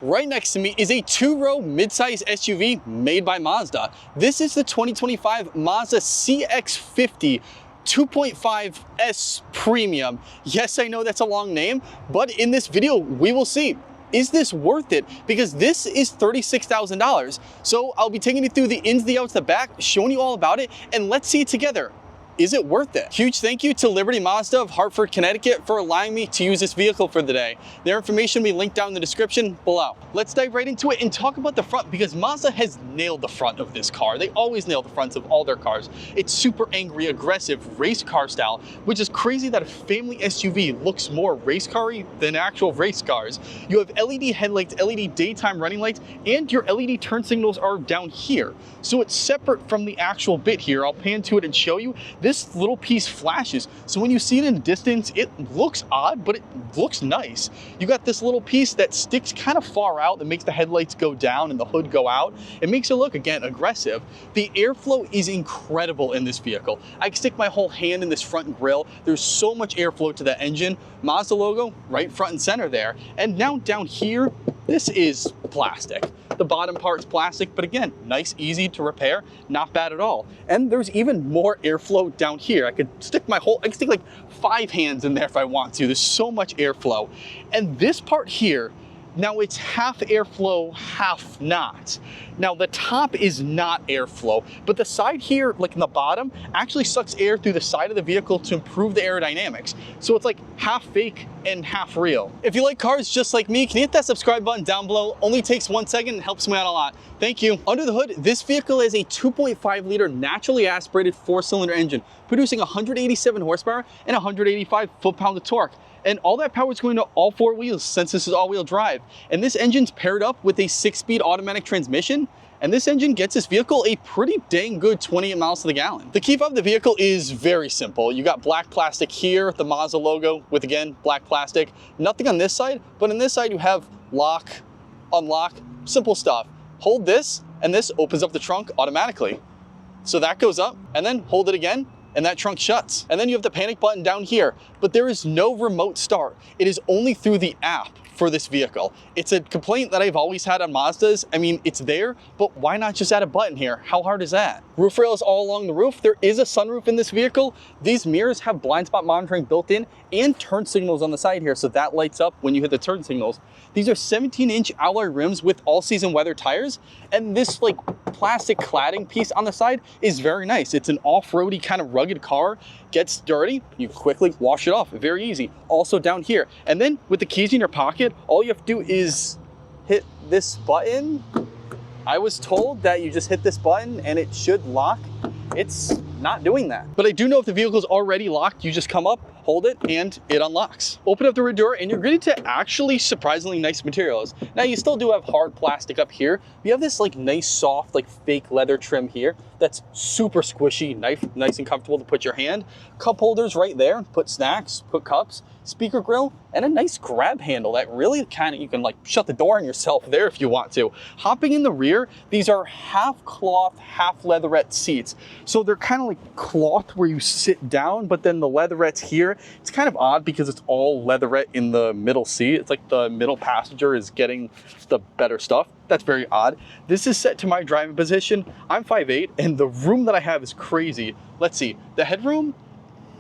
Right next to me is a two-row midsize SUV made by Mazda. This is the 2025 Mazda CX-50 2.5S Premium. Yes, I know that's a long name, but in this video, we will see, is this worth it? Because this is $36,000. So I'll be taking you through the ins, the outs, the back, showing you all about it, and let's see it together. Is it worth it? Huge thank you to Liberty Mazda of Hartford, Connecticut for allowing me to use this vehicle for the day. Their information will be linked down in the description below. Let's dive right into it and talk about the front because Mazda has nailed the front of this car. They always nail the fronts of all their cars. It's super angry, aggressive, race car style, which is crazy that a family SUV looks more race car-y than actual race cars. You have LED headlights, LED daytime running lights, and your LED turn signals are down here. So it's separate from the actual bit here. I'll pan to it and show you. This little piece flashes, so when you see it in the distance, it looks odd, but it looks nice. You got this little piece that sticks kind of far out that makes the headlights go down and the hood go out. It makes it look, again, aggressive. The airflow is incredible in this vehicle. I can stick my whole hand in this front grille. There's so much airflow to the engine. Mazda logo right front and center there. And now down here, this is plastic. The bottom part's plastic, but again, nice, easy to repair, not bad at all. And there's even more airflow down here. I could stick like 5 hands in there if I want to. There's so much airflow. And this part here, now it's half airflow, half not. Now the top is not airflow, but the side here, like in the bottom, actually sucks air through the side of the vehicle to improve the aerodynamics. So it's like half fake and half real. If you like cars just like me, can you hit that subscribe button down below? Only takes 1 second and helps me out a lot. Thank you. Under the hood, this vehicle is a 2.5 liter naturally aspirated 4-cylinder engine, producing 187 horsepower and 185 foot-pounds of torque. And all that power is going to all 4 wheels since this is all-wheel drive. And this engine's paired up with a 6-speed automatic transmission. And this engine gets this vehicle a pretty dang good 28 miles to the gallon. The key fob of the vehicle is very simple. You got black plastic here, the Mazda logo with, again, black plastic. Nothing on this side, but on this side you have lock, unlock, simple stuff. Hold this, and this opens up the trunk automatically. So that goes up, and then hold it again, and that trunk shuts. And then you have the panic button down here, but there is no remote start. It is only through the app for this vehicle. It's a complaint that I've always had on Mazdas. I mean, it's there, but why not just add a button here? How hard is that? Roof rails all along the roof. There is a sunroof in this vehicle. These mirrors have blind spot monitoring built in and turn signals on the side here, so that lights up when you hit the turn signals. These are 17-inch alloy rims with all-season weather tires, and this like plastic cladding piece on the side is very nice. It's an off-roady kind of rugged car. Gets dirty, you quickly wash it off, very easy. Also down here, and then with the keys in your pocket, all you have to do is hit this button. I was told that you just hit this button and it should lock. It's not doing that. But I do know if the vehicle is already locked, you just come up, hold it, and it unlocks. Open up the rear door and you're getting to actually surprisingly nice materials. Now you still do have hard plastic up here. You have this like nice soft like fake leather trim here that's super squishy, nice and comfortable to put your hand. Cup holders right there, put snacks, put cups, speaker grill, and a nice grab handle that really kind of, you can like shut the door on yourself there if you want to. Hopping in the rear, these are half cloth, half leatherette seats. So they're kind of like cloth where you sit down, but then the leatherette's here. It's kind of odd because it's all leatherette in the middle seat. It's like the middle passenger is getting the better stuff. That's very odd. This is set to my driving position. I'm 5'8", and the room that I have is crazy. Let's see, the headroom,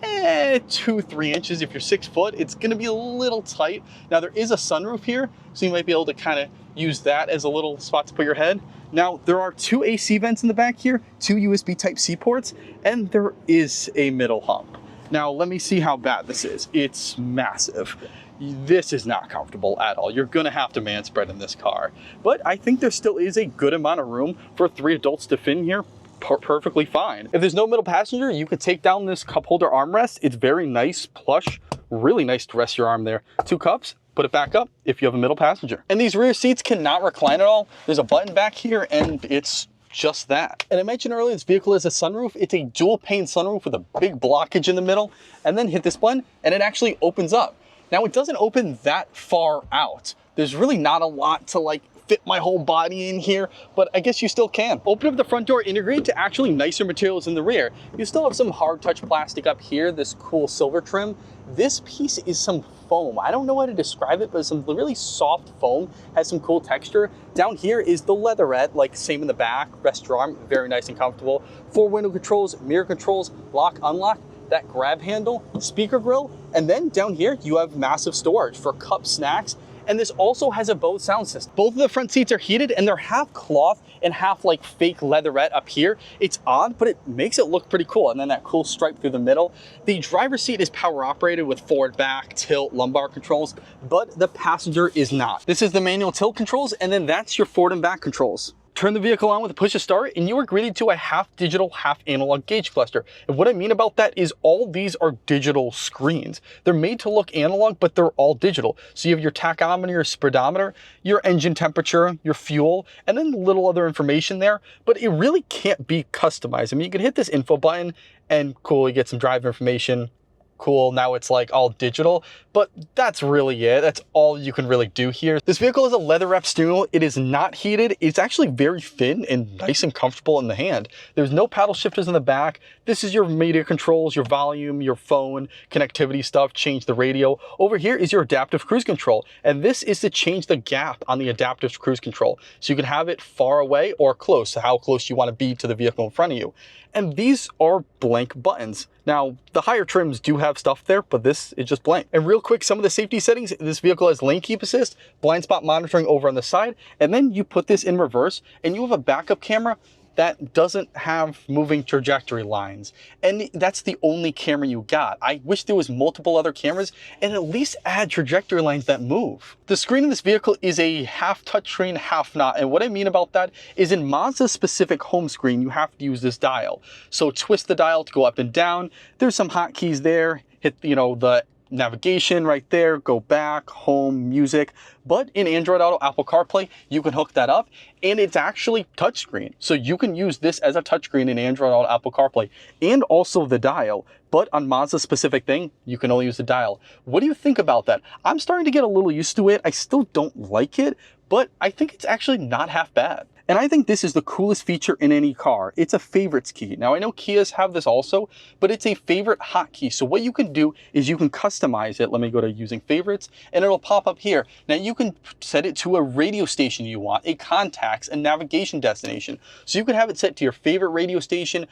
2-3 inches. If you're 6 foot, it's gonna be a little tight. Now there is a sunroof here, so you might be able to kind of use that as a little spot to put your head. Now there are 2 AC vents in the back here, 2 USB Type-C ports, and there is a middle hump. Now let me see how bad this is. It's massive. This is not comfortable at all. You're gonna have to man spread in this car. But I think there still is a good amount of room for 3 adults to fit in here perfectly fine. If there's no middle passenger, you could take down this cup holder armrest. It's very nice, plush, really nice to rest your arm there. 2 cups, put it back up if you have a middle passenger. And these rear seats cannot recline at all. There's a button back here and it's just that. And I mentioned earlier, this vehicle is a sunroof. It's a dual pane sunroof with a big blockage in the middle, and then hit this button and it actually opens up. Now it doesn't open that far out. There's really not a lot to like fit my whole body in here, but I guess you still can. Open up the front door, integrate to actually nicer materials in the rear. You still have some hard touch plastic up here, this cool silver trim. This piece is some foam. I don't know how to describe it, but some really soft foam, has some cool texture. Down here is the leatherette, like same in the back, rest your arm, very nice and comfortable. 4 window controls, mirror controls, lock, unlock, that grab handle, speaker grill, and then down here you have massive storage for cups, snacks, and this also has a Bose sound system. Both of the front seats are heated and they're half cloth and half like fake leatherette up here. It's odd, but it makes it look pretty cool. And then that cool stripe through the middle. The driver's seat is power operated with forward, back, tilt, lumbar controls, but the passenger is not. This is the manual tilt controls, and then that's your forward and back controls. Turn the vehicle on with a push to start and you are greeted to a half digital, half analog gauge cluster. And what I mean about that is all these are digital screens. They're made to look analog, but they're all digital. So you have your tachometer, your speedometer, your engine temperature, your fuel, and then a little other information there, but it really can't be customized. I mean, you can hit this info button and cool, you get some drive information. Cool, now it's like all digital, but that's really it. That's all you can really do here. This vehicle is a leather wrapped steering wheel. It is not heated. It's actually very thin and nice and comfortable in the hand. There's no paddle shifters in the back. This is your media controls, your volume, your phone, connectivity stuff, change the radio. Over here is your adaptive cruise control, and this is to change the gap on the adaptive cruise control. So you can have it far away or close, so how close you want to be to the vehicle in front of you. And these are blank buttons. Now, the higher trims do have stuff there, but this is just blank. And real quick, some of the safety settings, this vehicle has lane keep assist, blind spot monitoring over on the side, and then you put this in reverse and you have a backup camera that doesn't have moving trajectory lines. And that's the only camera you got. I wish there was multiple other cameras and at least add trajectory lines that move. The screen in this vehicle is a half touchscreen, half not. And what I mean about that is in Mazda's specific home screen, you have to use this dial. So twist the dial to go up and down. There's some hotkeys there. Hit, the navigation right there, go back, home, music. But in Android Auto, Apple CarPlay, you can hook that up and it's actually touchscreen. So you can use this as a touchscreen in Android Auto, Apple CarPlay, and also the dial. But on Mazda specific thing, you can only use the dial. What do you think about that? I'm starting to get a little used to it. I still don't like it, but I think it's actually not half bad. And I think this is the coolest feature in any car. It's a favorites key. Now I know Kias have this also, but it's a favorite hotkey. So what you can do is you can customize it. Let me go to using favorites and it'll pop up here. Now you can set it to a radio station you want, a contacts, a navigation destination. So you can have it set to your favorite radio station,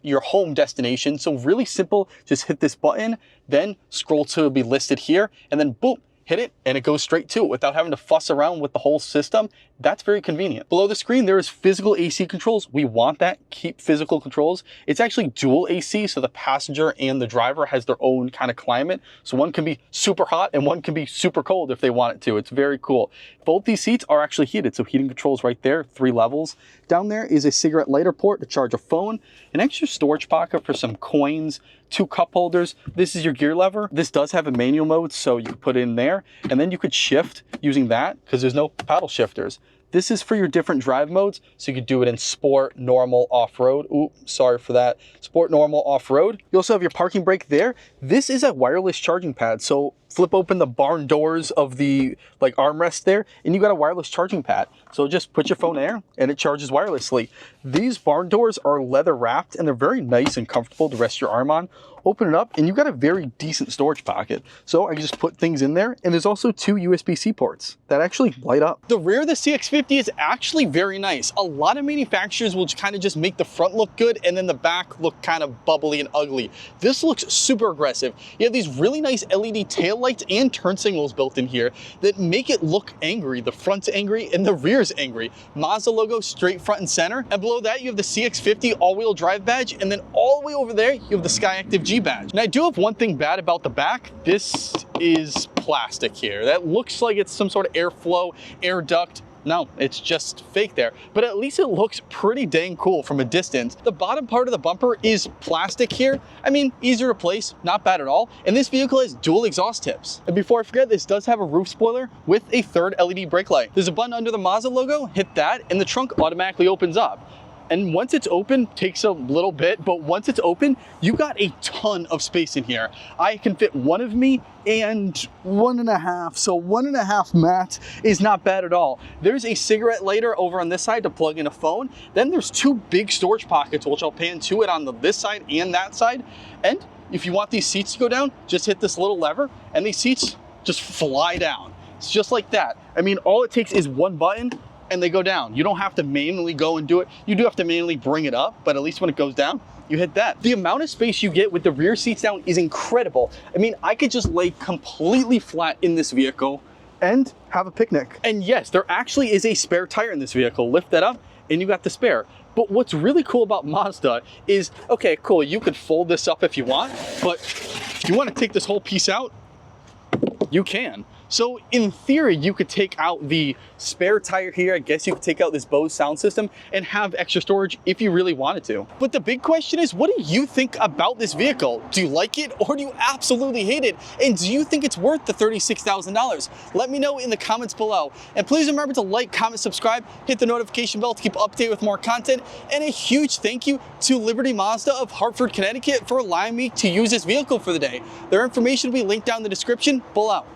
your home destination. So really simple, just hit this button, then scroll to it'll be listed here, and then boom, hit it and it goes straight to it without having to fuss around with the whole system. That's very convenient. Below the screen, there is physical AC controls. We want that, keep physical controls. It's actually dual AC, so the passenger and the driver has their own kind of climate. So one can be super hot and one can be super cold if they want it to. It's very cool. Both these seats are actually heated, so heating controls right there, 3 levels. Down there is a cigarette lighter port to charge a phone, an extra storage pocket for some coins, 2 cup holders. This is your gear lever. This does have a manual mode, so you can put it in there, and then you could shift using that because there's no paddle shifters. This is for your different drive modes, so you could do it in sport, normal, off-road. Ooh, sorry for that. Sport, normal, off-road. You also have your parking brake there. This is a wireless charging pad, so flip open the barn doors of the armrest there, and you got a wireless charging pad. So just put your phone there, and it charges wirelessly. These barn doors are leather wrapped, and they're very nice and comfortable to rest your arm on. Open it up, and you've got a very decent storage pocket. So I can just put things in there, and there's also 2 USB-C ports that actually light up. The rear of the CX-50 is actually very nice. A lot of manufacturers will kind of just make the front look good, and then the back look kind of bubbly and ugly. This looks super aggressive. You have these really nice LED tail lights and turn signals built in here that make it look angry. The front's angry and the rear's angry. Mazda logo straight front and center. And below that, you have the CX-50 all-wheel drive badge. And then all the way over there, you have the Skyactiv G badge. And I do have one thing bad about the back. This is plastic here. That looks like it's some sort of airflow, air duct. No, it's just fake there, but at least it looks pretty dang cool from a distance. The bottom part of the bumper is plastic here. I mean, easy to replace, not bad at all. And this vehicle has dual exhaust tips. And before I forget, this does have a roof spoiler with a 3rd LED brake light. There's a button under the Mazda logo, hit that, and the trunk automatically opens up. And once it's open, takes a little bit, but once it's open, you got a ton of space in here. I can fit one of me and 1.5, so 1.5 max is not bad at all. There's a cigarette lighter over on this side to plug in a phone. Then there's 2 big storage pockets, which I'll pan to it on this side and that side. And if you want these seats to go down, just hit this little lever and these seats just fly down. It's just like that. I mean, all it takes is one button and they go down. You don't have to manually go and do it. You do have to manually bring it up, but at least when it goes down, you hit that. The amount of space you get with the rear seats down is incredible. I mean, I could just lay completely flat in this vehicle and have a picnic. And yes, there actually is a spare tire in this vehicle. Lift that up and you got the spare. But what's really cool about Mazda is, okay, cool, you could fold this up if you want, but if you want to take this whole piece out, you can. So in theory, you could take out the spare tire here. I guess you could take out this Bose sound system and have extra storage if you really wanted to. But the big question is, what do you think about this vehicle? Do you like it or do you absolutely hate it? And do you think it's worth the $36,000? Let me know in the comments below. And please remember to like, comment, subscribe, hit the notification bell to keep updated with more content. And a huge thank you to Liberty Mazda of Hartford, Connecticut for allowing me to use this vehicle for the day. Their information will be linked down in the description below.